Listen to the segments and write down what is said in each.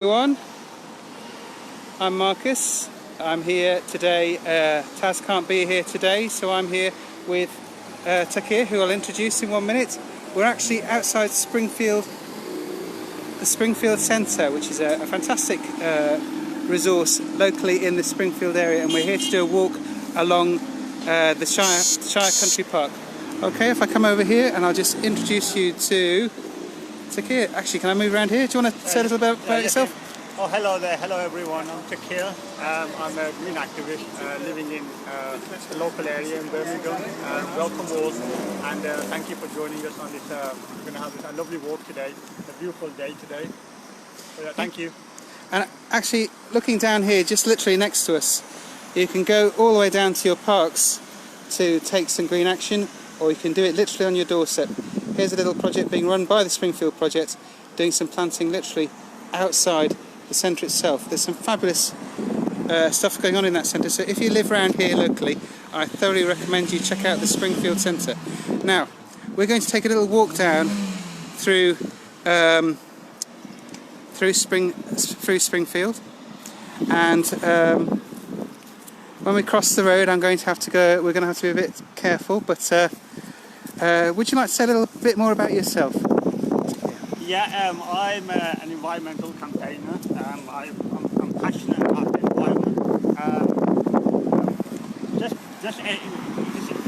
Everyone, I'm Marcus. I'm here today. Taz can't be here today, so I'm here with Toqueer, who I'll introduce in 1 minute. We're actually outside Springfield, the Springfield Centre, which is a fantastic resource locally in the Springfield area, and we're here to do a walk along the Shire Country Park. Okay, if I come over here and I'll just introduce you to Toqueer. Actually, can I move around here? Do you want to say a little bit about yourself? Oh, hello there. Hello everyone. I'm Toqueer. I'm a green activist living in the local area in Birmingham. Welcome all, and thank you for joining us on this. We're going to have a lovely walk today. It's a beautiful day today. So, thank you. And actually, looking down here, just literally next to us, you can go all the way down to your parks to take some green action, or you can do it literally on your doorstep. Here's a little project being run by the Springfield Project, doing some planting literally outside the centre itself. There's some fabulous stuff going on in that centre, so if you live around here locally, I thoroughly recommend you check out the Springfield Centre. Now, we're going to take a little walk down through Springfield, and when we cross the road, we're going to have to be a bit careful, but would you like to say a little bit more about yourself? Yeah, I'm an environmental campaigner. I'm passionate about the environment.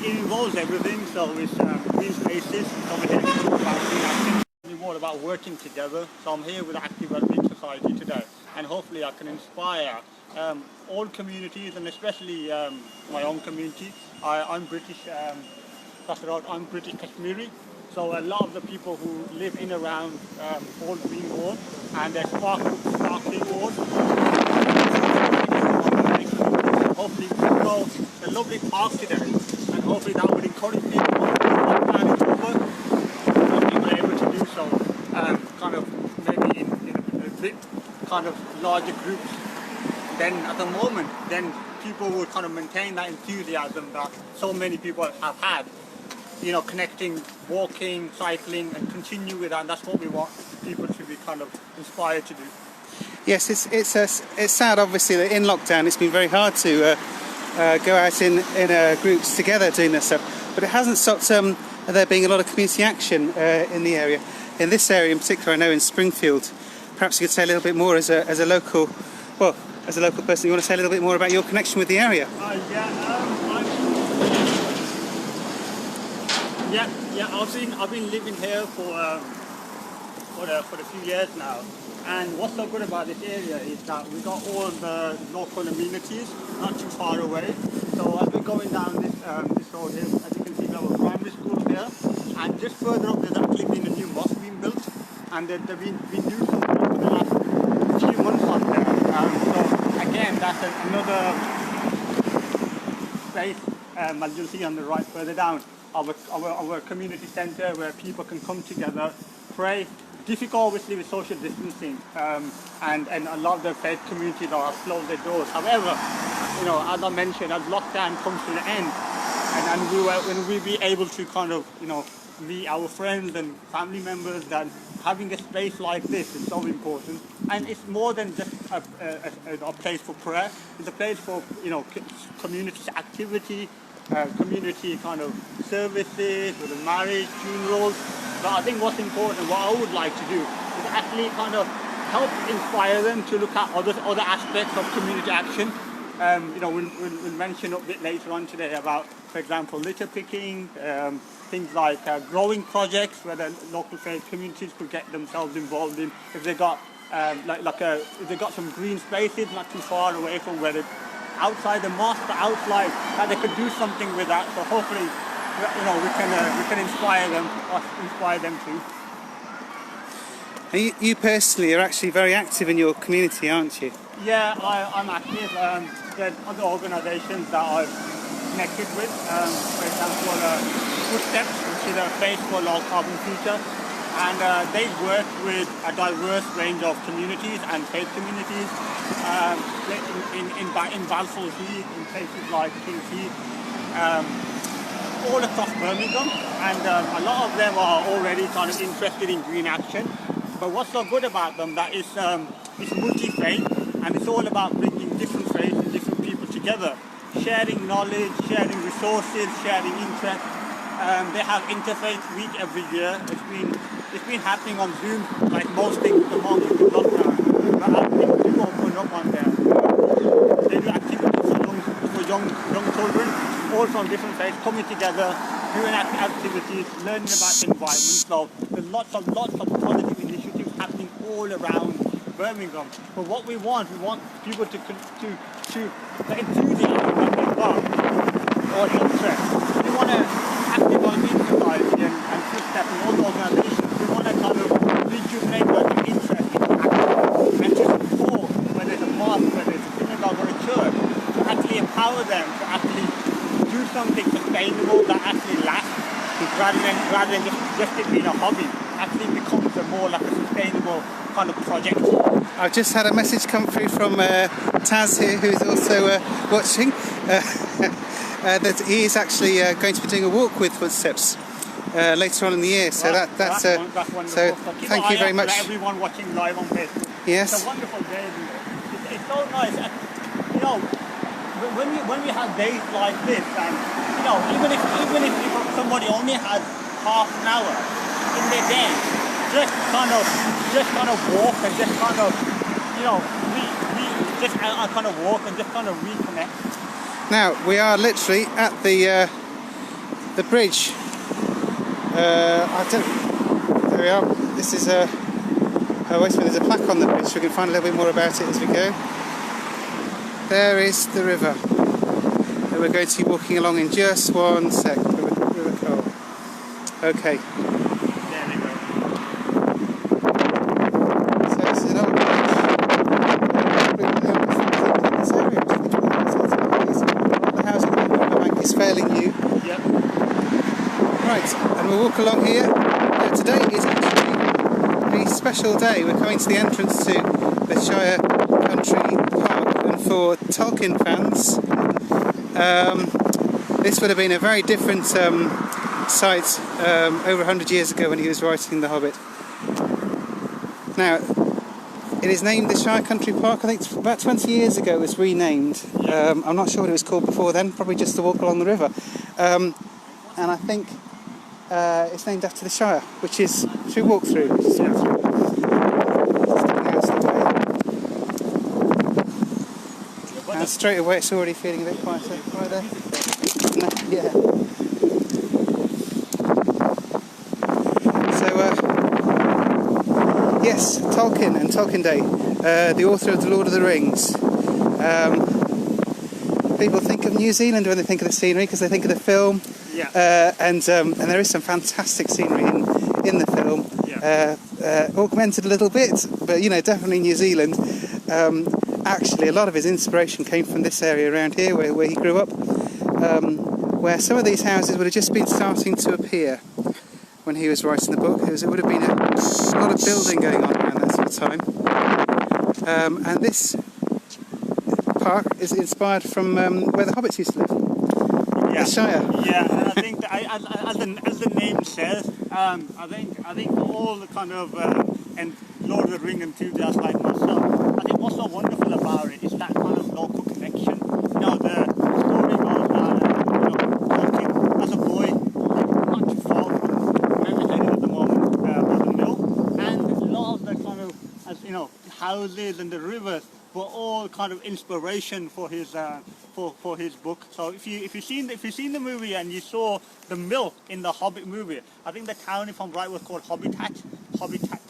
It involves everything. So it's green spaces. So we're here to talk about green action. It's more about working together. So I'm here with Active Wellbeing Society today, and hopefully I can inspire all communities, and especially my own community. I'm British. I'm British Kashmiri, so a lot of the people who live in around Old Green Wall and their sparkling wall. Hopefully we can grow a lovely park today, and hopefully that would encourage people to plan it over, and be able to do so kind of maybe in a bit kind of larger groups. Then at the moment, then people would kind of maintain that enthusiasm that so many people have had. You know, connecting, walking, cycling, and continue with that. And that's what we want people to be kind of inspired to do. Yes, it's sad, obviously, that in lockdown it's been very hard to go out in groups together doing this stuff. But it hasn't stopped there being a lot of community action in the area. In this area in particular, I know in Springfield. Perhaps you could say a little bit more as a local person. You want to say a little bit more about your connection with the area? Yeah, I've been living here for a few years now, and what's so good about this area is that we got all the local amenities not too far away. So as we're going down this road here, as you can see, we have a primary school here, and just further up there's actually been a new mosque being built, and they've been doing something for the last few months on there. So again, that's another space, as you'll see on the right further down. Our community centre where people can come together, pray. Difficult obviously with social distancing, and a lot of the faith communities have closed their doors. However, you know, as I mentioned, as lockdown comes to the end, and we'll be able to kind of, you know, meet our friends and family members, that having a space like this is so important. And it's more than just a place for prayer. It's a place for, you know, community activity. Community kind of services, with the marriage, funerals. But I think what's important, what I would like to do, is actually kind of help inspire them to look at other aspects of community action. You know, we'll mention a bit later on today about, for example, litter picking, things like growing projects where the local faith communities could get themselves involved in. If they got if they got some green spaces not too far away from where they outside the mosque, but outside, that they could do something with that. So hopefully, you know, we can inspire them too. And you personally are actually very active in your community, aren't you? Yeah, I'm active. There's other organisations that I've connected with. For example, Footsteps, which is a face for low carbon future, and they work with a diverse range of communities and faith communities. In Balfour Heath, in places like King's Heath, all across Birmingham, and a lot of them are already kind of interested in green action. But what's so good about them, that is it's multi-faith, and it's all about bringing different faiths and different people together, sharing knowledge, sharing resources, sharing interests. They have interfaith week every year. It's been happening on Zoom, like most things at the moment in lockdown. But I think people open up on there. They do activities for young children, all from different faiths, coming together, doing activities, learning about the environment. So there's lots of positive initiatives happening all around Birmingham. But what we want people to the enthusiasm that they've got or interest. We want to active on in society and footstep in all organisations. We want to kind of rejuvenate their interest in activism and to support, whether it's a mosque, whether it's a synagogue or a church, to actually empower them to actually do something sustainable that actually lasts, rather than just it being a hobby. Actually becomes a more like a sustainable kind of project. I've just had a message come through from Taz here, who's also watching, that he is actually going to be doing a walk with Footsteps later on in the year. So Well, that's wonderful. so thank you very much. Everyone watching live on Facebook. Yes. It's a wonderful day, isn't it? It's so nice. And, you know, when we have days like this, and you know, even if somebody only had half an hour in their day, just kind of walk and just kind of, you know, just kind of walk and just kind of reconnect. Now we are literally at the bridge. There we are. This is there's a plaque on the bridge, so we can find a little bit more about it as we go. There is the river that we're going to be walking along in just one sec. River Cole. Okay. There we go. So this is an old bridge. This area, the house at the bank is failing you. Yep. Right, and we'll walk along here. Today is actually a special day. We're coming to the entrance to the Shire Country Park, and for Tolkien fans, this would have been a very different site over 100 years ago when he was writing The Hobbit. Now, it is named the Shire Country Park. I think about 20 years ago it was renamed. I'm not sure what it was called before then, probably just to walk along the river. And I think it's named after the Shire, which we walk through. And straight away it's already feeling a bit quieter. Right there. No, yeah. So, yes, Tolkien and Tolkien Day, the author of The Lord of the Rings. People think of New Zealand when they think of the scenery because they think of the film. Yeah. And there is some fantastic scenery in the film. Yeah. Augmented a little bit, but you know, definitely New Zealand. Actually, a lot of his inspiration came from this area around here where he grew up, where some of these houses would have just been starting to appear when he was writing the book. It would have been a lot of building going on around that sort of time. And this park is inspired from where the hobbits used to live, the Shire. Yeah, and I think that as the name says, I think all the kind of and Lord of the Ring enthusiasts like myself, I think what's so wonderful about it is that kind of local connection. You know, the story goes that Tolkien, as a boy, not too far from where we're headed at the moment, was the mill, and a lot of the kind of, as you know, houses and the rivers were all kind of inspiration for his for his book. So if you've seen the movie and you saw the mill in the Hobbit movie, I think the town, if I'm right, was called Hobbitat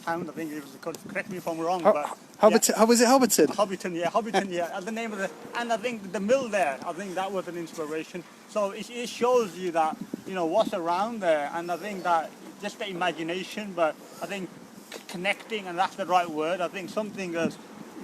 Town. I think it was called. Correct me if I'm wrong. But Hobbiton, how was it Hobbiton? Hobbiton, yeah. The name of the, and I think the mill there, I think that was an inspiration. So it shows you that, you know, what's around there, and I think that just the imagination, but I think connecting, and that's the right word. I think something as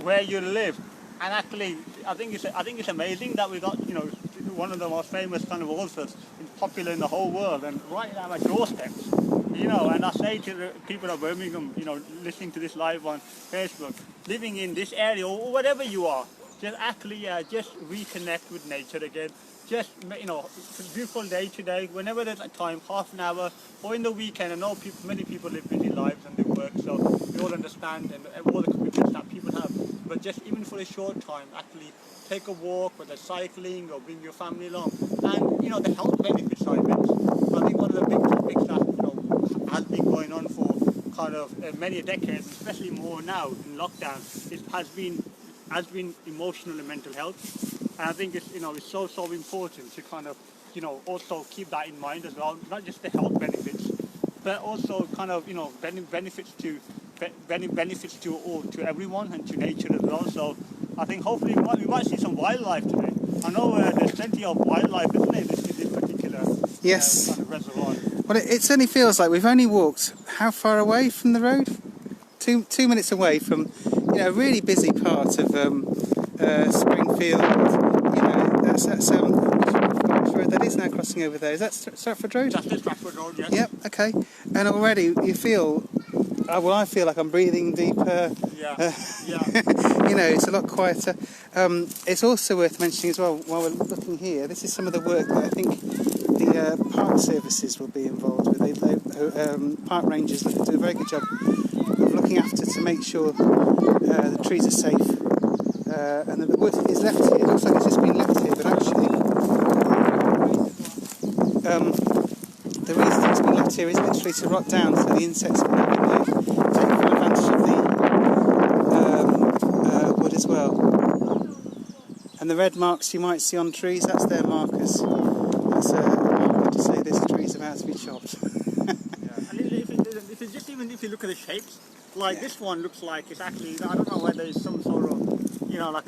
where you live, and actually, I think it's amazing that we got, you know, one of the most famous kind of authors, popular in the whole world, and right at my doorsteps. You know, and I say to the people of Birmingham, you know, listening to this live on Facebook, living in this area or whatever you are, just actually just reconnect with nature again. Just, you know, it's a beautiful day today. Whenever there's a time, half an hour, or in the weekend. I know many people live busy lives and they work, so we all understand, and all the commitments that people people have, but just even for a short time, actually take a walk, whether cycling or bring your family along. And you know, the health benefits are immense. I think one of the big topics that, you know, has been going on for kind of many decades, especially more now in lockdown, has been emotional and mental health. And I think it's, you know, it's so important to kind of, you know, also keep that in mind as well, not just the health benefits, but also kind of, you know, benefits to everyone and to nature as well. So I think hopefully we might see some wildlife today. I know there's plenty of wildlife, isn't there, in this particular Yes. kind of reservoir. Well, it certainly feels like we've only walked how far away from the road? Two minutes away from, you know, a really busy part of Springfield. You know, that's which road that is now crossing over there. Is that Stratford Road? That's the Stratford Road, yes. Yep. Okay. And already you feel. Well, I feel like I'm breathing deeper. Yeah. You know, it's a lot quieter. It's also worth mentioning as well, while we're looking here, this is some of the work that I think the park services will be involved with. Park rangers do a very good job of looking after to make sure the trees are safe. And the wood is left here. It looks like it's just been left here, but actually the reason it's been left here is literally to rot down so the insects can take full advantage of the wood as well. And the red marks you might see on trees, that's their markers. That's a marker to say this tree's about to be chopped. And if it's just even if you look at the shapes, like this one looks like it's actually, I don't know whether it's some sort of, you know, like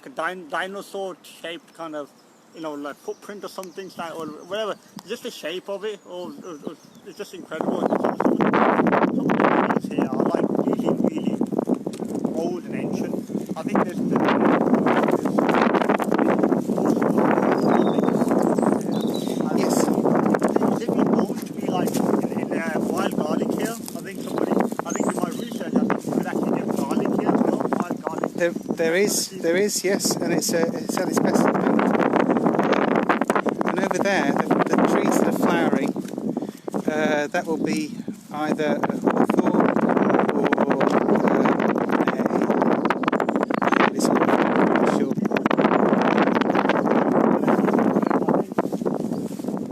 a dinosaur shaped kind of, you know, like footprint or something, or whatever. Just the shape of it, or it's just incredible. Some of the trees here are like really old and ancient. I think there's Yes. Is it been known to be like in wild garlic here? I think in my research, I think you could actually get garlic here as well, wild garlic. There is, yes, and it's at its best at the moment. And over there, the trees that are flowering, that will be either a hawthorn or this one, I'm not sure.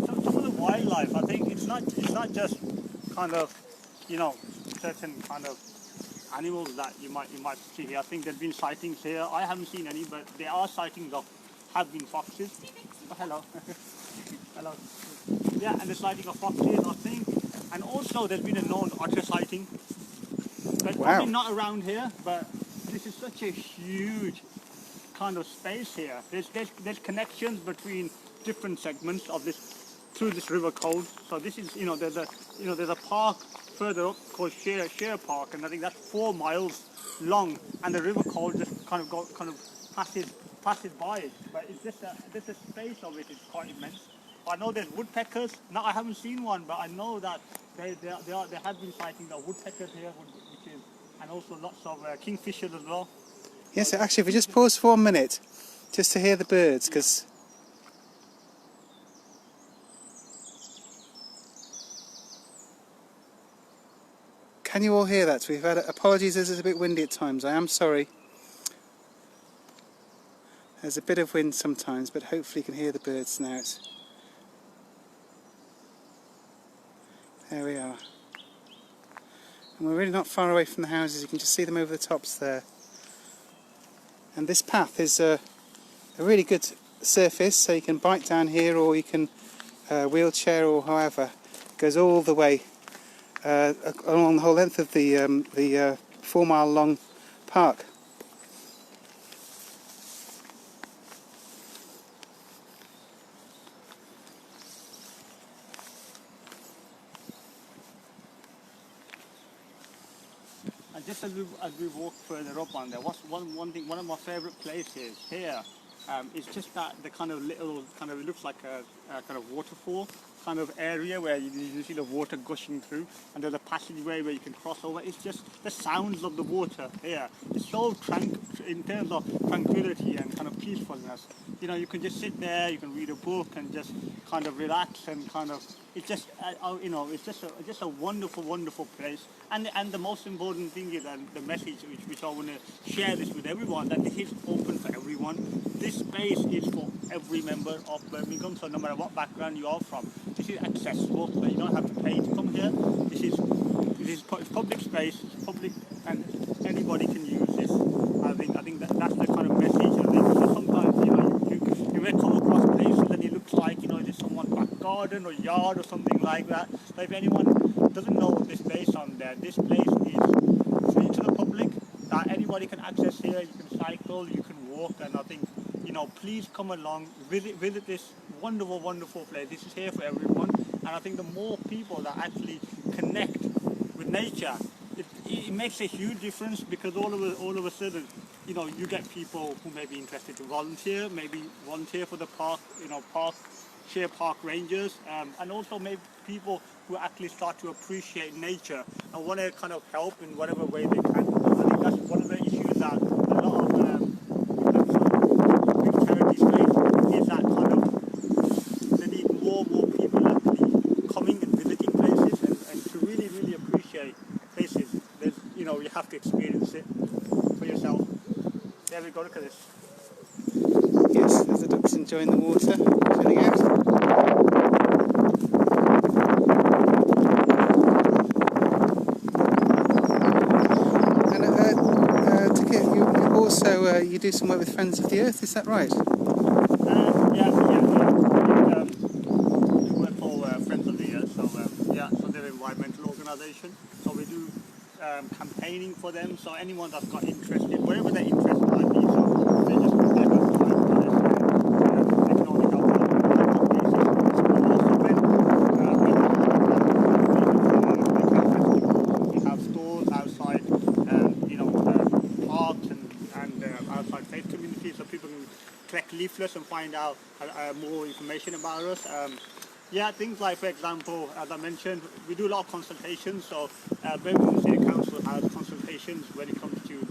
Some of the wildlife, I think it's not just kind of, you know, certain kind of animals that you might see here. I think there've been sightings here. I haven't seen any, but there are sightings of have been foxes. Oh, hello. Hello. Yeah, and the sighting of foxes, I think. And also there's been a known otter sighting. But Wow. probably not around here, but this is such a huge kind of space here. There's connections between different segments of this through this river code. So this is, you know, there's a park further up called Shire Park, and I think that's 4 miles long, and the river code just kind of passes by it. But it's just the space of it is quite immense. I know there's woodpeckers. Now I haven't seen one, but I know that there have been sightings of woodpeckers here, which is, and also lots of kingfishers as well. Yes, actually, if we just pause for 1 minute, just to hear the birds, because can you all hear that? We've had apologies as it's a bit windy at times. I am sorry. There's a bit of wind sometimes, but hopefully you can hear the birds now. There we are. And we're really not far away from the houses. You can just see them over the tops there. And this path is a really good surface, so you can bike down here, or you can wheelchair, or however. It goes all the way along the whole length of the 4 mile long park. And just as we walk further up on there, one of my favourite places here is just that the kind of little it looks like a kind of waterfall kind of area where you see the water gushing through, and there's a passageway where you can cross over. It's just the sounds of the water here. It's so in terms of tranquility and kind of peacefulness. You know, you can just sit there, you can read a book and just kind of relax and kind of, it's just, you know, it's just a wonderful, wonderful place. And the most important thing is, and the message which I want to share this with everyone, that this is open for everyone. This space is for every member of Birmingham, so no matter what background you are from, this is accessible, so you don't have to pay to come here. This is public space, it's public, and anybody can use this. I think that's the kind of message. I think so sometimes, you know, you may come across places and it looks like, you know, there's someone's back garden or yard or something like that. But if anyone doesn't know this place on there, this place is free to the public, that anybody can access here. You can cycle, you can walk, and I think, you know, please come along, visit this wonderful, wonderful place. This is here for everyone, and I think the more people that actually connect with nature, it makes a huge difference, because all of a sudden, you know, you get people who may be interested to volunteer, maybe volunteer for the park, you know, Shire Park rangers, and also maybe people who actually start to appreciate nature and want to kind of help in whatever way they can. I think that's one of the issues that a lot of big charities face, is that kind of they need more and more people actually coming and visiting places, and to really, really appreciate places. There's, you know, you have to experience it for yourself. There we go, look at this. Yes, there's the ducks enjoying the water, chilling out. And Toqueer, you also you do some work with Friends of the Earth, is that right? Yeah. We work for Friends of the Earth, so they're an environmental organisation. So we do campaigning for them. So anyone that's got interested, wherever their interest might be, so they just apply for this. They can only help out on that basis. And also when we have stores outside, you know, parks and outside faith communities, so people can collect leaflets and find out more information about us. Yeah, things like, for example, as I mentioned, we do a lot of consultations. So Birmingham City Council has consultations when it comes to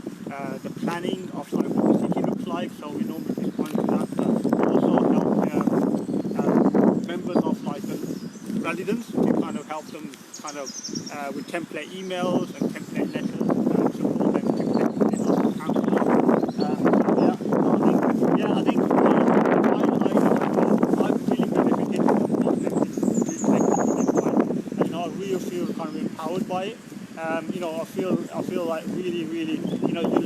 the planning of like what the city looks like. So we normally respond to that. We also help members of like the residents to kind of help them kind of with template emails and template letters and support them to connect with the local council. I think I've really benefited from I really feel kind of empowered by it. You know, I feel like really, you know, you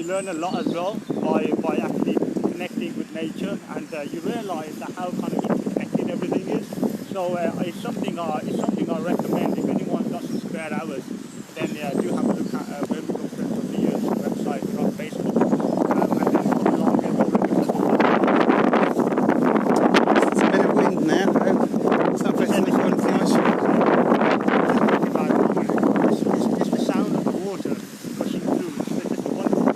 learn a lot as well by actually connecting with nature, and you realise that how kind of interconnected everything is. So it's something I recommend. If anyone's got some spare hours, then do have a look at Birmingham Friends of the Earth website. We're on Facebook, and then come along and look at There's a bit of wind now. It's not affecting the quality much. It's the sound of the water rushing through. It's just wonderful.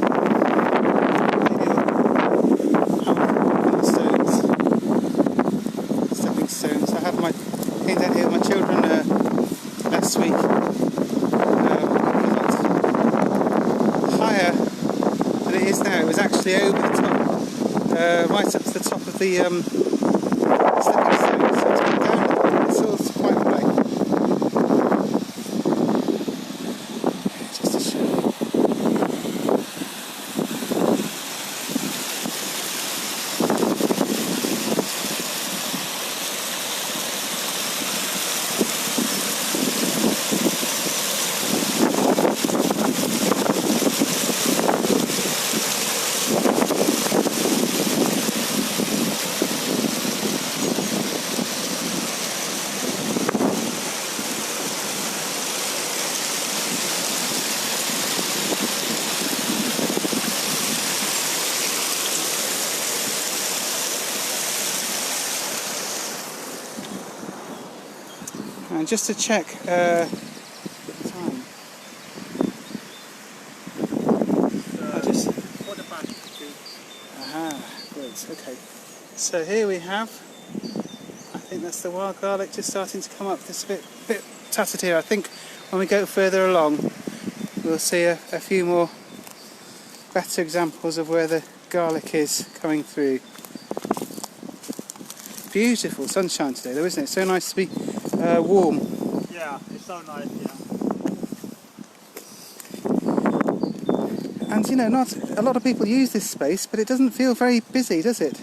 Stepping stones. I had came down here with my children last week. Higher than it is now. It was actually over the top, right up to the top of the stepping stones. So it's come down. It's all quite high. Just to show you. And just to check the time. Quarter past 2. Aha, good, okay. So here we have, I think that's the wild garlic just starting to come up. It's a bit tattered here. I think when we go further along we'll see a few more better examples of where the garlic is coming through. Beautiful sunshine today though, isn't it? So nice to be warm. Yeah, it's so nice, yeah. And you know, not a lot of people use this space, but it doesn't feel very busy, does it?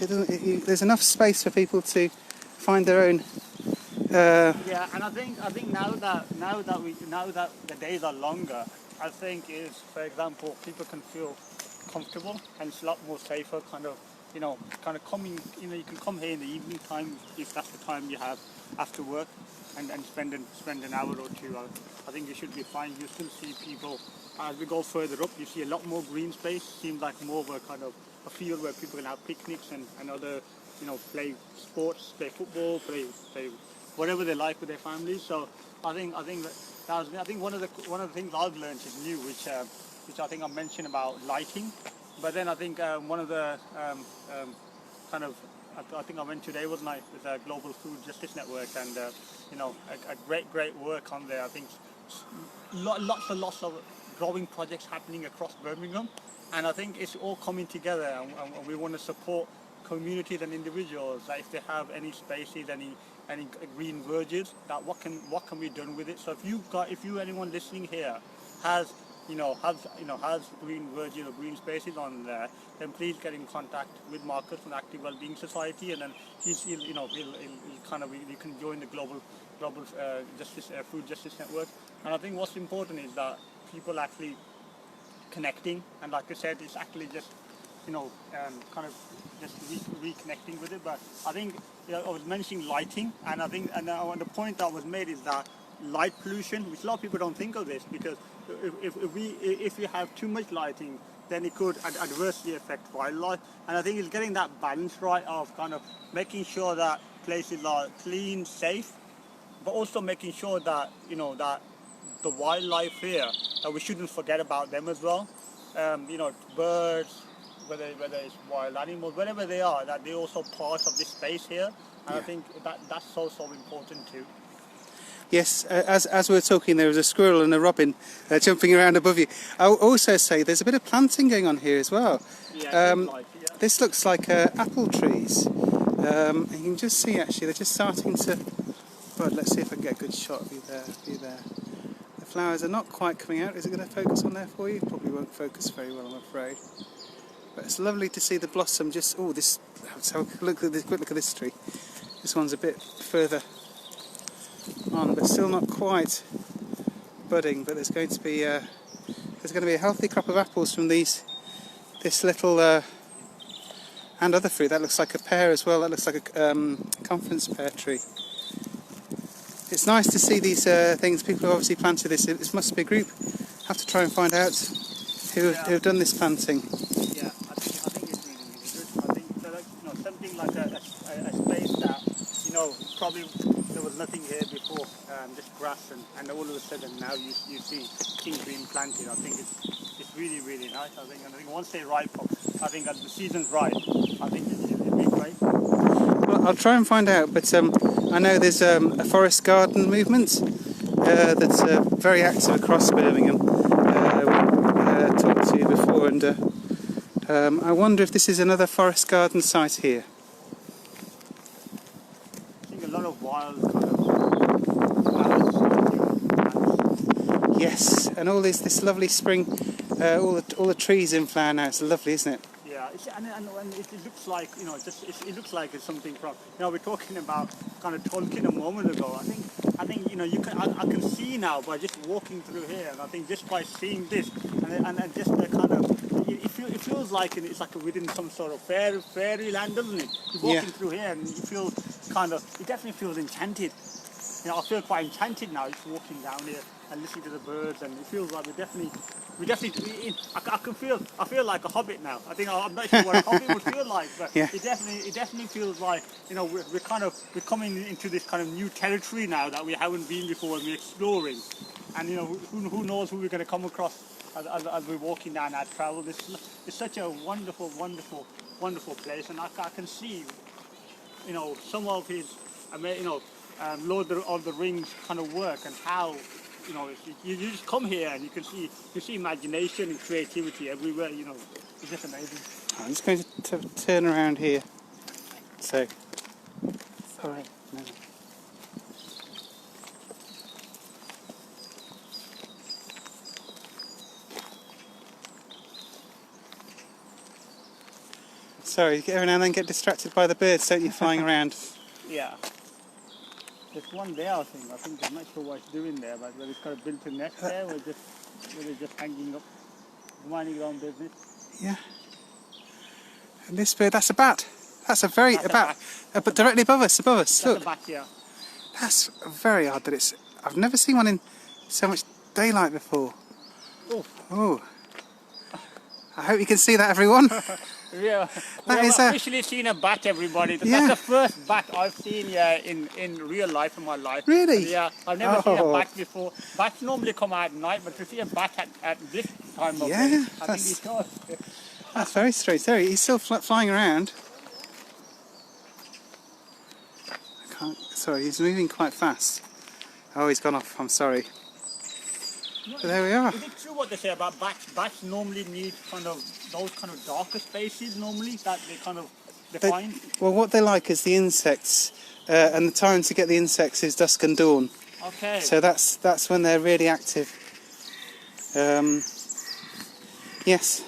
There's enough space for people to find their own. Yeah, and I think now that the days are longer, I think is, for example, people can feel comfortable and it's a lot more safer. Kind of coming. You can come here in the evening time if that's the time you have after work, and spend an hour or two. I think you should be fine. You still see people as we go further up. You see a lot more green space. Seems like more of a kind of a field where people can have picnics and other, play sports, play football, play whatever they like with their families. So I think one of the things I've learned is new, which I think I mentioned about lighting. But then I think one of the I think I went today, wasn't I, with the Global Food Justice Network, and a great work on there. I think lots and lots of growing projects happening across Birmingham, and I think it's all coming together, and we want to support communities and individuals that if they have any spaces, any green verges, that what can be done with it. So if anyone listening here has green verges or green spaces on there, then please get in contact with Marcus from the Active Wellbeing Society, and then you can join the global food justice network. And I think what's important is that people actually connecting, and like I said, it's actually just reconnecting with it. But I think I was mentioning lighting, and I think the point that was made is that light pollution, which a lot of people don't think of this, because if we have too much lighting, then it could adversely affect wildlife. And I think it's getting that balance right of kind of making sure that places are clean, safe, but also making sure that that the wildlife here, that we shouldn't forget about them as well. Birds, whether it's wild animals, wherever they are, that they're also part of this space here. And I think that's so important too. Yes, as we were talking, there was a squirrel and a robin jumping around above you. I'll also say there's a bit of planting going on here as well. Yeah, This looks like apple trees. And you can just see actually they're just starting to. Right, let's see if I can get a good shot of you there. The flowers are not quite coming out. Is it going to focus on there for you? Probably won't focus very well, I'm afraid. But it's lovely to see the blossom. Let's have a quick look at this tree. This one's a bit further on, but still not quite budding. But there's going to be a healthy crop of apples from this little and other fruit. That looks like a pear as well. That looks like a conference pear tree. It's nice to see these things. People have obviously planted this. This must be a group. Have to try and find out who have done this planting. Yeah, I think it's really good. I think so, something like a space that probably there was nothing here before, just grass, and all of a sudden now you see things being planted. I think it's really nice. I think once they ripe up, I think as the season's right, I think it'll be great. Well, I'll try and find out, but I know there's a forest garden movement that's very active across Birmingham. We talked to you before, and I wonder if this is another forest garden site here. I think a lot of wild kind of flowers. Yes, and all this lovely spring, all the trees in flower now. It's lovely, isn't it? Yeah, and it looks like it looks like it's something from we're talking about kind of Toqueer a moment ago. I think I can see now by just walking through here, and I think just by seeing this and just the kind of it feels like it's like within some sort of fairyland, doesn't it? You're walking through here and you feel it definitely feels enchanted. I feel quite enchanted now just walking down here and listening to the birds, and it feels like I feel like a hobbit now. I'm not sure what a hobbit would feel like, but it definitely feels like we're coming into this kind of new territory now that we haven't been before, and we're exploring. And who knows who we're going to come across as we're walking down our travel. It's such a wonderful place, and I can see some of his Lord of the Rings kind of work, and how you know, you just come here and you see imagination and creativity everywhere. You know, it's just amazing. I'm just going to turn around here. So, alright. No. Sorry, every now and then get distracted by the birds, don't you, flying around? Yeah. There's one there, I think I'm not sure what it's doing there, but it's got a built-in nest there, where it's just hanging up, minding its own business. Yeah. And this bird, that's a bat. That's a very That's a bat. bat. But directly above us. That's Look. a bat, yeah. That's very odd that it's. I've never seen one in so much daylight before. Oh. Oh. I hope you can see that, everyone. Yeah. That We've is officially seen a bat, everybody. Yeah. That's the first bat I've seen in real life in my life. Really? Yeah. I've never seen a Oh. bat before. Bats normally come out at night, but to see a bat at this time of Yeah, day, I think that's- it's good. That's very strange. There, he's still flying around. I can't. Sorry, he's moving quite fast. Oh, he's gone off. I'm sorry. But there we are. Is it true what they say about bats? Bats normally need kind of those kind of darker spaces normally that they kind of find. Well, what they like is the insects, and the time to get the insects is dusk and dawn. Okay. So that's when they're really active. Yes,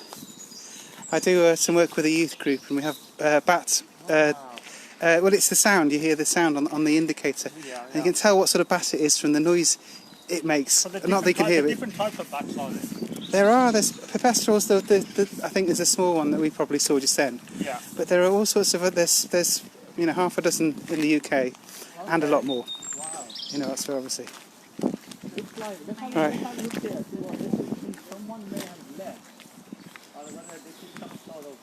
I do some work with a youth group, and we have bats. Well, it's the sound. You hear the sound on the indicator, and you can tell what sort of bat it is from the noise it makes. So Not that you can hear it. Different types of bats are there? There's pipistrels. I think there's a small one that we probably saw just then. Yeah. But there are all sorts of there's half a dozen in the UK, and a lot more. Wow. Elsewhere obviously. It's like, Right. look there, see what this is. Someone may have left. Or whether this is some sort of,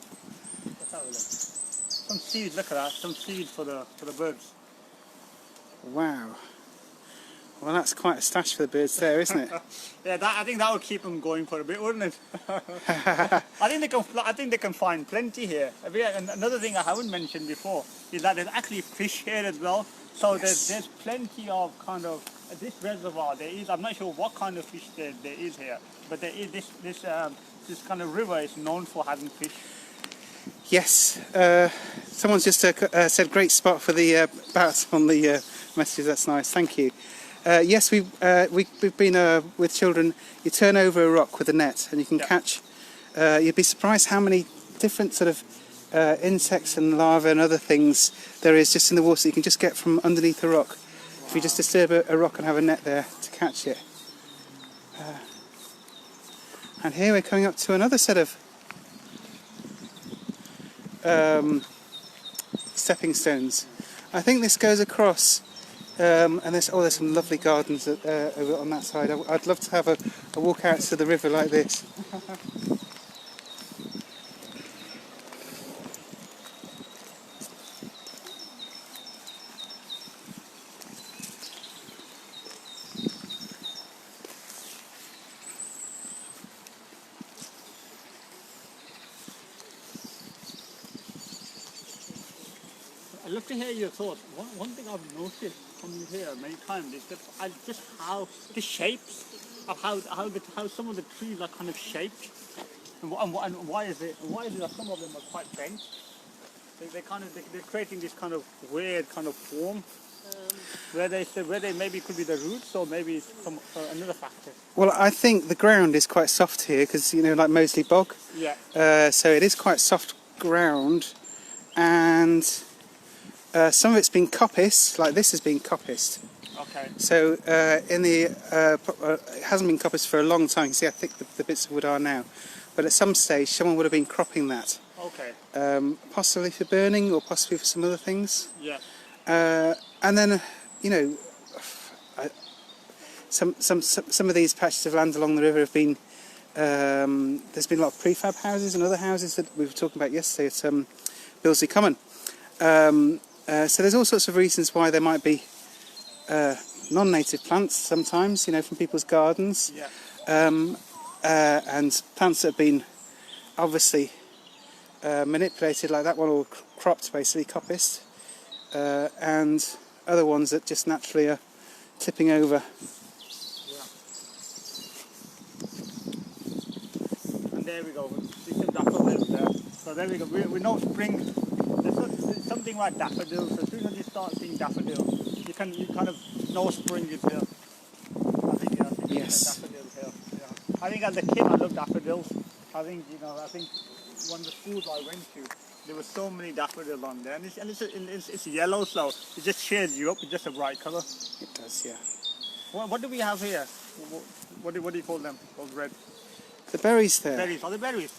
let's have a look. Some seeds, look at that, some seeds for the birds. Wow. Well, that's quite a stash for the birds there, isn't it? Yeah, I think that would keep them going for a bit, wouldn't it? I think they can find plenty here. And another thing I haven't mentioned before is that there's actually fish here as well. So Yes. there's plenty of kind of this reservoir. There is. I'm not sure what kind of fish there is here, but there is this kind of river is known for having fish. Yes. Someone's just said great spot for the bat on the messages. That's nice. Thank you. Yes, we've been with children. You turn over a rock with a net, and you can catch. You'd be surprised how many different sort of insects and larvae and other things there is just in the water that you can just get from underneath a rock. Wow. If you just disturb a rock and have a net there to catch it. And here we're coming up to another set of stepping stones. I think this goes across. And there's some lovely gardens over on that side. I'd love to have a walk out to the river like this. I'd love to hear your thoughts. One thing I've noticed coming here many times is just how the shapes of how some of the trees are kind of shaped, and why is it that some of them are quite bent? They're creating this kind of weird kind of form. Where they maybe could be the roots, or maybe some another factor. Well, I think the ground is quite soft here because like Moseley Bog. Yeah. So it is quite soft ground, and some of it's been coppiced, like this has been coppiced. Okay. So it hasn't been coppiced for a long time. You see how thick the bits of wood are now. But at some stage, someone would have been cropping that. Okay. Possibly for burning, or possibly for some other things. Yeah. And then, some of these patches of land along the river have been. There's been a lot of prefab houses and other houses that we were talking about yesterday at Billsley Common. So there's all sorts of reasons why there might be non-native plants sometimes, from people's gardens. Yeah. And plants that have been obviously manipulated, like that one, or cropped, basically coppiced. And other ones that just naturally are tipping over. there we go. This is daffodils there. So there we go. We know spring. There's something about daffodils. So as soon as you start seeing daffodils, you kind of know spring is here. I think Yes. daffodils here. Yeah. I think as a kid I loved daffodils. I think one of the schools I went to, there were so many daffodils on there, and it's yellow, so it just cheers you up. It's just a bright colour. It does, yeah. What do we have here? What do you call them? Those red The berries there. berries. Are they berries?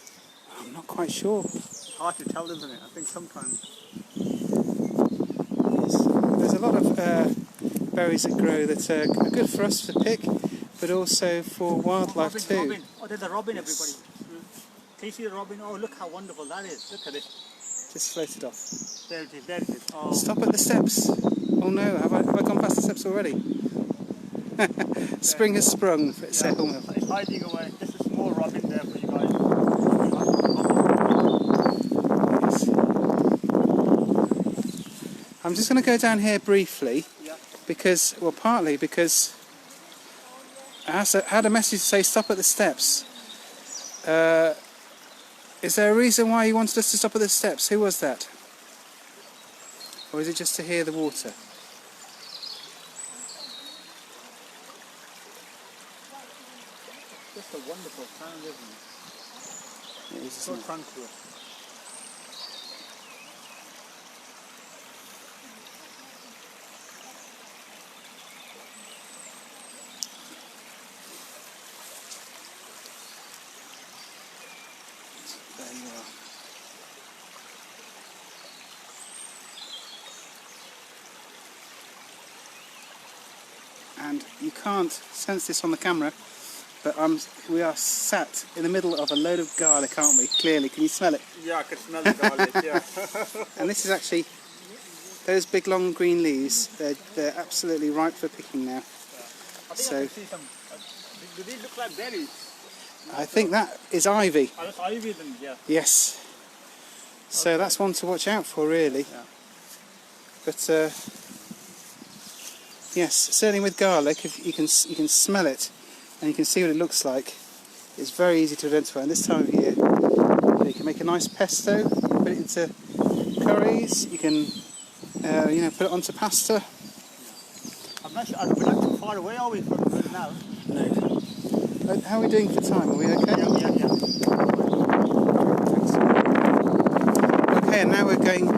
I'm not quite sure. It's hard to tell, isn't it? I think sometimes. Yes. There's a lot of berries that grow that are good for us to pick, but also for wildlife too. Robin. Oh, there's a robin, everybody. Can you see the robin? Oh, look how wonderful that is. Look at it. Just floated off. There it is, there it is. Oh. Stop at the steps. Oh no, have I gone past the steps already? Spring has sprung at Sarehole Mill. It's hiding away. Just a small robin there for you guys. Yes. I'm just going to go down here briefly, because, well, partly because I had a message to say stop at the steps. Is there a reason why you wanted us to stop at the steps? Who was that? Or is it just to hear the water? Just a wonderful sound, isn't it? It is, So isn't it? tranquil. There you are. And you can't sense this on the camera, but we are sat in the middle of a load of garlic, aren't we? Clearly, can you smell it? Yeah, I can smell the garlic, yeah. And this is actually, those big long green leaves, they're absolutely ripe for picking now. I think So- I can see some. Do these look like berries? I think that is ivy. Oh, that's ivy then, yeah. Yes. So Okay. that's one to watch out for, really. Yeah. But yes, certainly with garlic, if you can smell it and you can see what it looks like. It's very easy to identify. And this time of year, you can make a nice pesto. You can put it into curries. You can, put it onto pasta. I'm not sure. We're not too far away, are we, from it now? No. How are we doing for time? Are we okay? Yeah. Okay, and now we're going.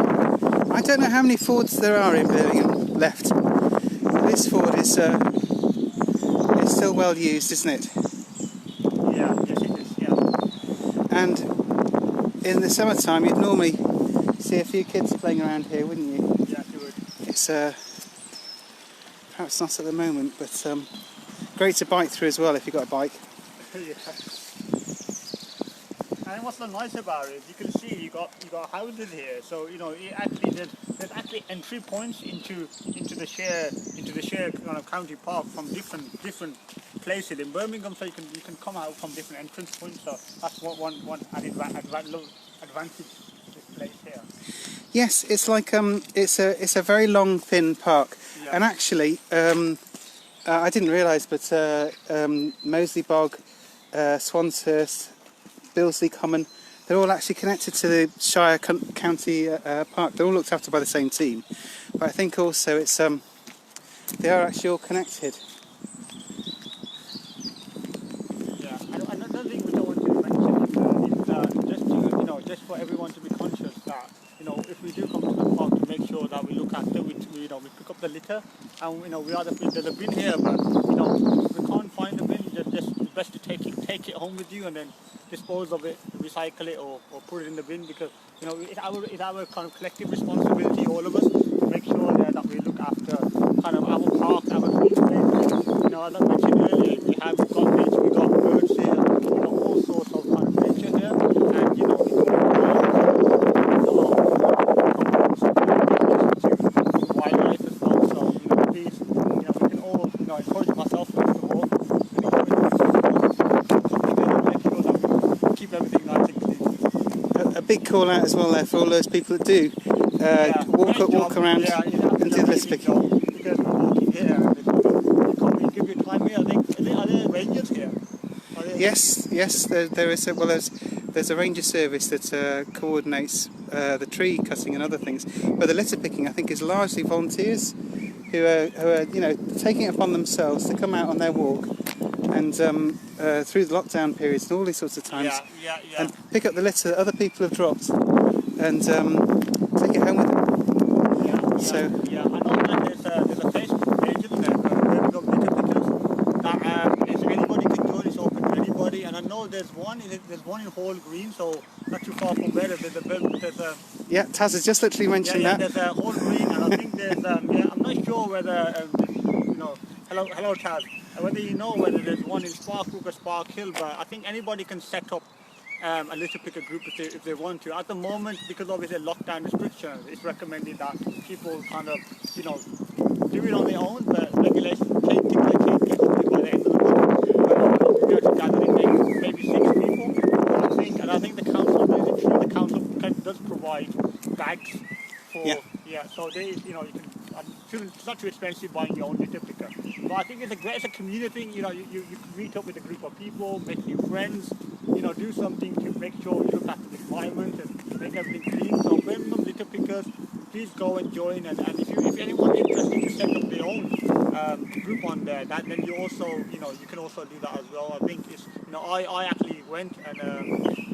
I don't know how many fords there are in Birmingham left. This ford is still well used, isn't it? Yeah, yes it is, yeah. And in the summertime, you'd normally see a few kids playing around here, wouldn't you? Yeah, you would. It's perhaps not at the moment, but great to bike through as well if you've got a bike. Yeah. And what's so nice about it, you can see you got houses here, so it actually there's actually entry points into the Shire kind of county park from different places in Birmingham, so you can come out from different entrance points. So that's one added advantage of this place here. Yes, it's like it's a very long, thin park, Yeah. and actually I didn't realise, but Moseley Bog, Swanshurst, Billesley Common, they're all actually connected to the Shire County Park. They're all looked after by the same team, but I think also it's they are actually all connected. Yeah, and another thing which I want to mention is just for everyone to be conscious that if we do come to the park, to make sure that we look after we pick up the litter, and there's a bin here, but if we can't find the bin, then just it's best to take it home with you and then dispose of it, recycle it, or put it in the bin, because it's our kind of collective responsibility, all of us, to make sure that we look after kind of our park, our green space. As I mentioned earlier, we got nature, we got birds here, we got all sorts of kind of nature here, and wildlife as well. So please, we can all encourage myself first of all, make sure that we keep everything nice and clean. A big call out as well there for all those people that do walk around and do this picking. Because we're walking here, and they give you time here. Are there rangers here? Are they Yes, there is. There's a ranger service that coordinates the tree cutting and other things, but the litter picking I think is largely volunteers who are taking it upon themselves to come out on their walk and through the lockdown periods and all these sorts of times and pick up the litter that other people have dropped and take it home with them. I know that there's a Facebook page, isn't there, of litter pickers that if anybody can join, it's open to anybody. And I know there's one in Hall Green, so not too far from where there's a yeah, Taz has just literally mentioned that. There's a Hall Green, and I think there's I'm not sure whether hello Taz, whether you know whether there's one in Sparkbrook or Spark Hill, but I think anybody can set up a litter picker group if they want to. At the moment, because obviously lockdown restrictions, it's recommended that people kind of do it on their own, but regulations change by the end of the month. We'll be able to gather in maybe 6 people. And I think the council does provide bags for so they you can it's not too expensive buying your own litter picker. But I think it's a community thing. You can meet up with a group of people, make new friends. Do something to make sure you look after the environment and make everything clean. So Birmingham litter pickers, please go and join. And if anyone's interested to set up their own group on there, then you also you can also do that as well. I think it's I actually went and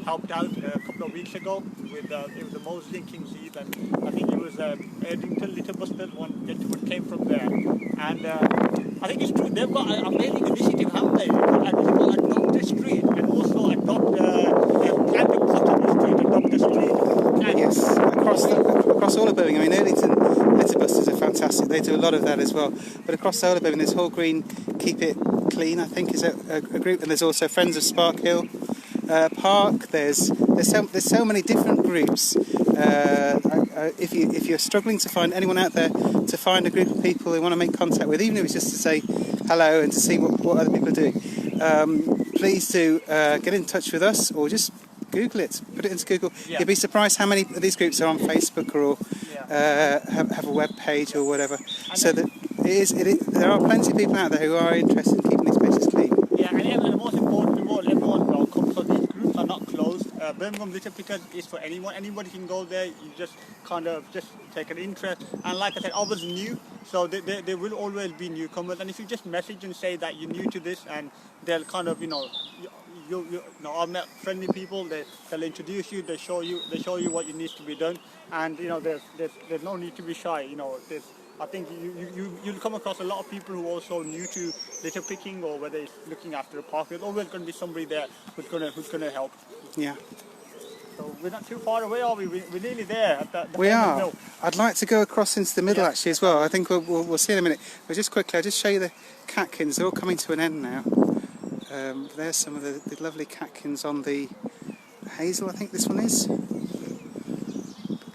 helped out a couple of weeks ago with it was a Mosley and King's Eve, and I think it was Erdington Litterbusters, one gentleman came from there, and I think it's true, they've got an amazing initiative, haven't they? They've got Adopt the Street and also Adopt Plant a Pot on the Street, Adopt the Street. And yes, across all of Birmingham. I mean, Erdington Litterbusters are fantastic, they do a lot of that as well, but across all of Birmingham there's Hall Green Keep It Clean, I think, is a group, and there's also Friends of Spark Hill Park. There's so many different groups. If you're struggling to find anyone out there, to find a group of people who want to make contact with, even if it's just to say hello and to see what other people are doing, please do get in touch with us, or just Google it, put it into Google. You'll be surprised how many of these groups are on Facebook or have a web page or whatever. So that there are plenty of people out there who are interested in keeping these places clean. And the most important of all, everyone's welcome. So these groups are not closed. Birmingham Litter Pickers is for anyone. Anybody can go there. You just kind of just take an interest. And like I said, I was new, so there will always be newcomers. And if you just message and say that you're new to this, and they'll kind of I've met friendly people. They'll introduce you. They show you what needs to be done. And there's no need to be shy. I think you'll come across a lot of people who are also new to litter picking, or whether it's looking after a park. There's always going to be somebody there who's going to help. Yeah. So we're not too far away, are we? We're nearly there at the We are. Mill. I'd like to go across into the middle actually as well. I think we'll see in a minute. But just quickly, I'll just show you the catkins. They're all coming to an end now. There's some of the lovely catkins on the hazel, I think this one is.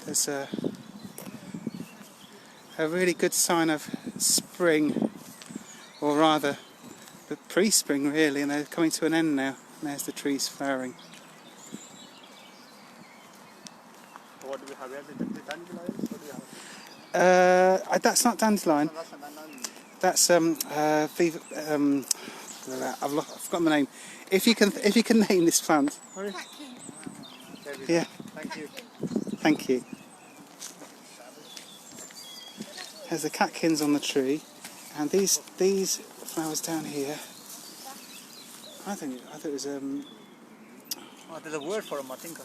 There's a really good sign of spring, or rather the pre-spring really, and they're coming to an end now. And there's the trees flowering. What do we have here? The dandelions? What do we have? That's not dandelion. No, that's a dandelion. That's I've forgotten the name. If you can name this plant. Sorry? Yeah. Thank you. Thank you. There's the catkins on the tree, and these flowers down here. I think it was Oh, there's a word for them, I think.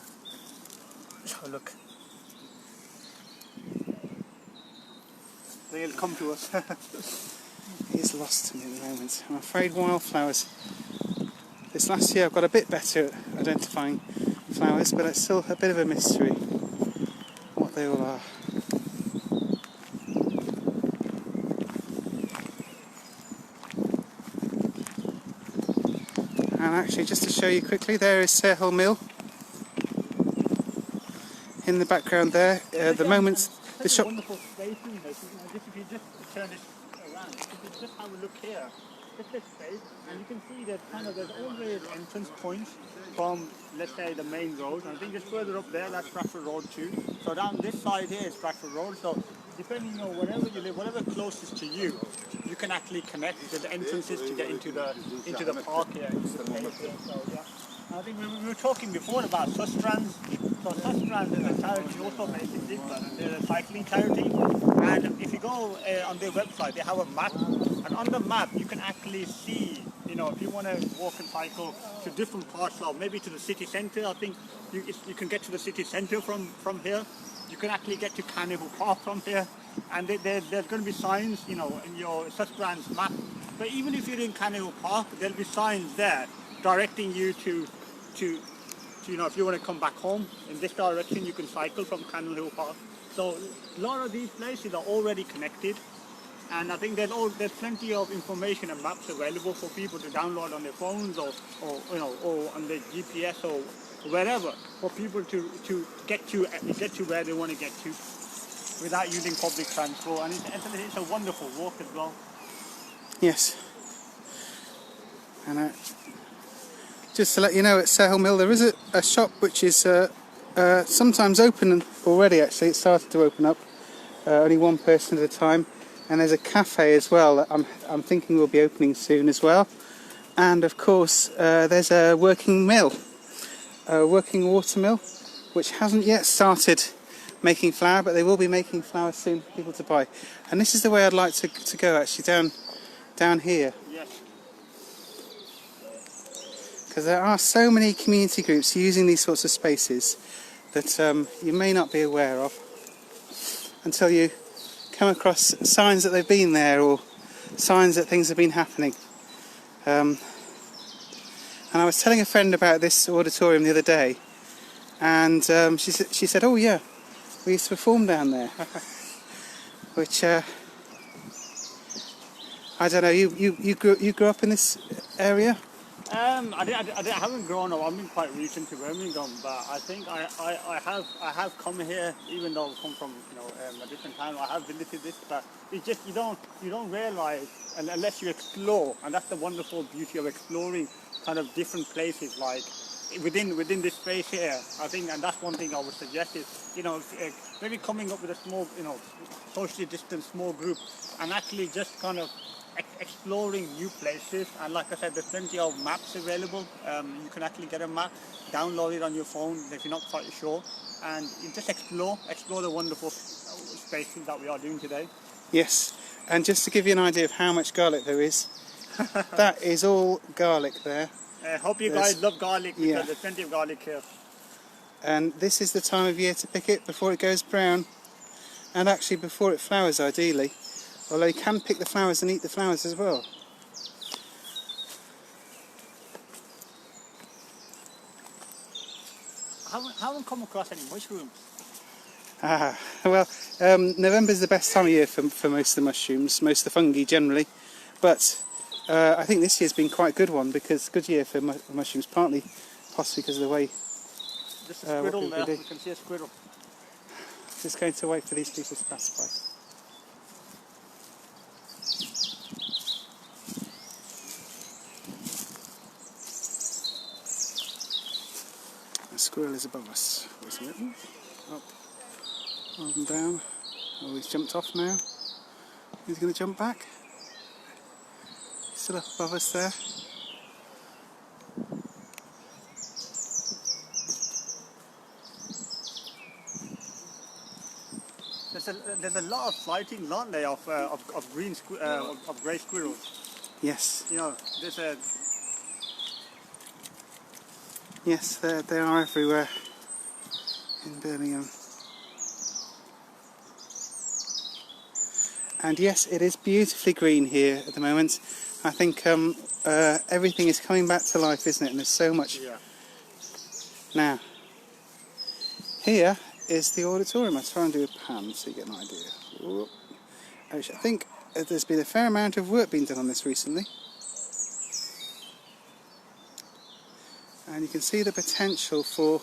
Oh, look. They'll come to us. He's lost to me at the moment. I'm afraid wildflowers. This last year I've got a bit better at identifying flowers, but it's still a bit of a mystery what they all are. And actually, just to show you quickly, there is Sarehole Mill in the background there. The moment the shop. Wonderful space in this. If you just turn it around, if you just have a look here, just this space, and you can see that there's always entrance points from, let's say, the main road. And I think just further up there, that's Bradford Road too. So down this side here is Bradford Road. So depending on wherever you live, whatever closest to you, you can actually connect to the entrances to get into the park here, into the place here. So yeah, I think we were talking before about Sustrans. So Sustrans is a charity also based in Lisbon. They're a cycling charity, and if you go on their website, they have a map, and on the map you can actually see, you know, if you want to walk and cycle to different parts of, maybe to the city centre. I think you can get to the city centre from here. You can actually get to Carnival Park from here, and there's going to be signs, you know, in your Sustrans map. But even if you're in Carnival Park, there'll be signs there directing you to you know, if you want to come back home in this direction, you can cycle from Carnival Park. So a lot of these places are already connected, and I think there's plenty of information and maps available for people to download on their phones or you know, or on their GPS or wherever, for people to get to where they want to get to without using public transport. And it's a wonderful walk as well. Yes. And just to let you know, at Sarehole Mill there is a shop which is sometimes open already. Actually, it started to open up, only one person at a time. And there's a cafe as well that I'm thinking will be opening soon as well. And of course, there's a working mill, a working water mill, which hasn't yet started making flour, but they will be making flour soon for people to buy. And this is the way I'd like to go, actually, down here. Yes. Because there are so many community groups using these sorts of spaces that you may not be aware of until you come across signs that they've been there or signs that things have been happening. And I was telling a friend about this auditorium the other day, and she said, "Oh yeah, we used to perform down there." Which I don't know. You grew up in this area? I haven't grown up. I've been quite recent to Birmingham, but I think I have come here, even though I come from, you know, a different town. I have visited this, but it's just you don't realise unless you explore, and that's the wonderful beauty of exploring kind of different places, like within this space here. I think, and that's one thing I would suggest is, you know, maybe coming up with a small, you know, socially distant small group, and actually just kind of exploring new places. And like I said, there's plenty of maps available. You can actually get a map, download it on your phone if you're not quite sure, and you just explore the wonderful spaces that we are doing today. Yes, and just to give you an idea of how much garlic there is, that is all garlic there. I hope you guys love garlic, because there's plenty of garlic here. And this is the time of year to pick it before it goes brown, and actually before it flowers ideally. Although you can pick the flowers and eat the flowers as well. I haven't come across any mushrooms. Well, November's the best time of year for most of the mushrooms, most of the fungi generally. But I think this year's been quite a good one, because good year for mushrooms, partly possibly because of the way. There's a squirrel there. You can see a squirrel. Just going to wait for these people to pass by. The squirrel is above us. Isn't it? Up, up and down. Oh, he's jumped off now. He's going to jump back. He's still up above us there. There's a lot of sighting, aren't there, of grey squirrels. Yes. You know, there's a. Yes, they are everywhere in Birmingham. And yes, it is beautifully green here at the moment. I think everything is coming back to life, isn't it? And there's so much. Yeah. Now, here is the auditorium. I'll try and do a pan so you get an idea. Whoop. I think there's been a fair amount of work being done on this recently. And you can see the potential for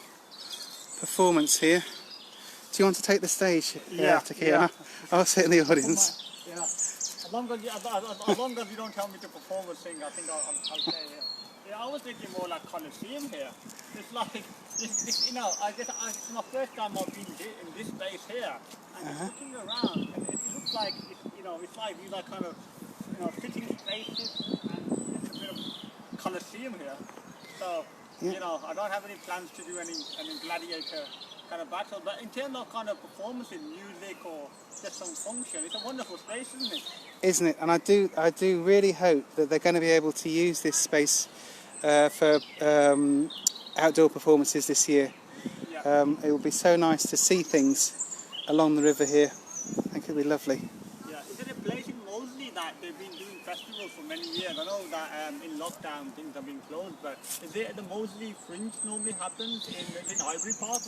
performance here. Do you want to take the stage, Toqueer? Yeah. I'll sit in the audience. Yeah. As long as you don't tell me to perform a thing, I think I'll stay here. Yeah, I was thinking more like Colosseum here. It's like You know, it's my first time I've been here, in this space here, and just looking around, and it looks like it's like these are kind of sitting spaces, and it's a bit of coliseum here. So I don't have any plans to do any gladiator kind of battle, but in terms of kind of performance in music or just some function, it's a wonderful space, isn't it? Isn't it? And I do really hope that they're going to be able to use this space for outdoor performances this year. Yeah. It will be so nice to see things along the river here. I think it'll be lovely. Yeah. Is it a place in Moseley that they've been doing festivals for many years? I know that in lockdown things have been closed, but is it the Moseley Fringe normally happens in Ivory Park,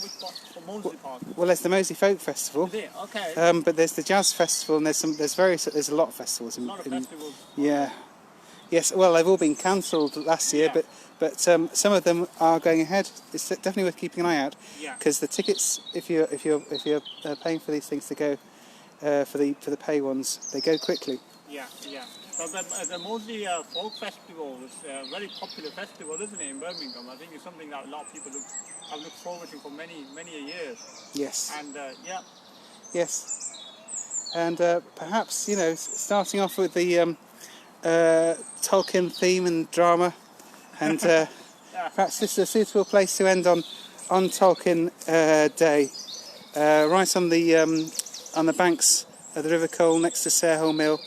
or Moseley Park? Well, there's the Moseley Folk Festival. Is it? Okay. But there's the Jazz Festival, and there's a lot of festivals. A lot of festivals. Yeah. Yes. Well, they've all been cancelled last year, but some of them are going ahead. It's definitely worth keeping an eye out, because the tickets, if you're paying for these things to go for the pay ones, they go quickly. Yeah. So the Moseley Folk Festival is a very popular festival, isn't it, in Birmingham? I think it's something that a lot of people have looked forward to for many years. Yes. And Yes. And perhaps starting off with the Tolkien theme and drama, and perhaps this is a suitable place to end on Tolkien Day, right on the banks of the River Cole next to Sarehole Mill.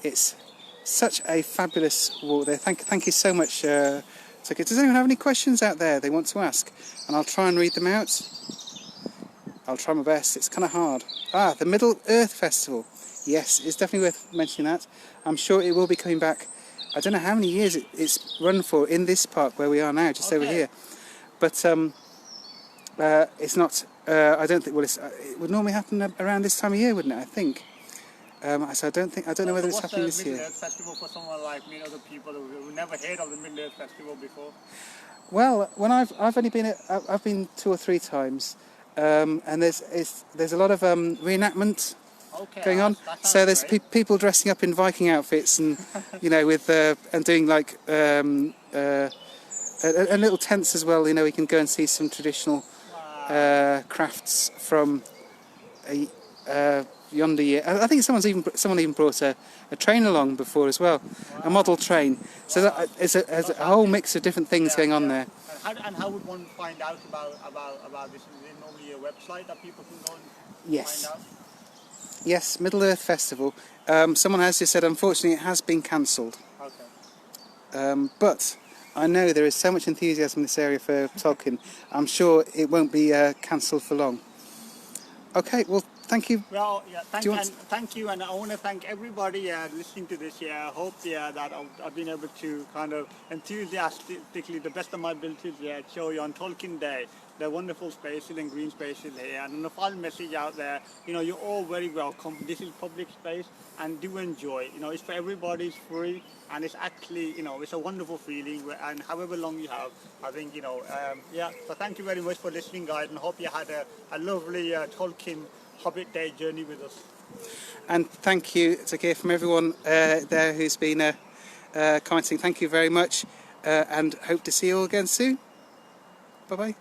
It's such a fabulous walk there. Thank you so much, Toqueer. Does anyone have any questions out there they want to ask? And I'll try and read them out. I'll try my best. It's kind of hard. The Middle Earth Festival. Yes, it's definitely worth mentioning that. I'm sure it will be coming back. I don't know how many years it's run for in this park where we are now, just over here. But it's not. I don't think. Well, it would normally happen around this time of year, wouldn't it? I think. So I don't know whether it's happening this year. What's the Middle Earth Festival for someone like me, other people who never heard of the Middle Earth Festival before? Well, when I've only been I've been 2 or 3 times, and there's a lot of reenactment going on. So there's people dressing up in Viking outfits and with and doing like and little tents as well. We can go and see some traditional crafts from yonder year. I think someone even brought a train along before as well, a model train. So that it's a whole mix of different things going on there. And how would one find out about this? Is there normally a website that people can go and find out? Yes, Middle Earth Festival. Someone has just said, unfortunately, it has been cancelled. Okay. But I know there is so much enthusiasm in this area for Tolkien. I'm sure it won't be cancelled for long. Okay, well, thank you. Well, thank you, and I want to thank everybody listening to this. I hope that I've been able to kind of enthusiastically, the best of my abilities, show you on Tolkien Day the wonderful spaces and green spaces here. And the final message out there, you're all very welcome. This is public space, and do enjoy. It's for everybody, it's free, and it's actually, it's a wonderful feeling. And however long you have, I think, So thank you very much for listening, guys, and hope you had a lovely Tolkien Hobbit Day journey with us. And thank you, Toqueer, from everyone there who's been commenting. Thank you very much, and hope to see you all again soon. Bye-bye.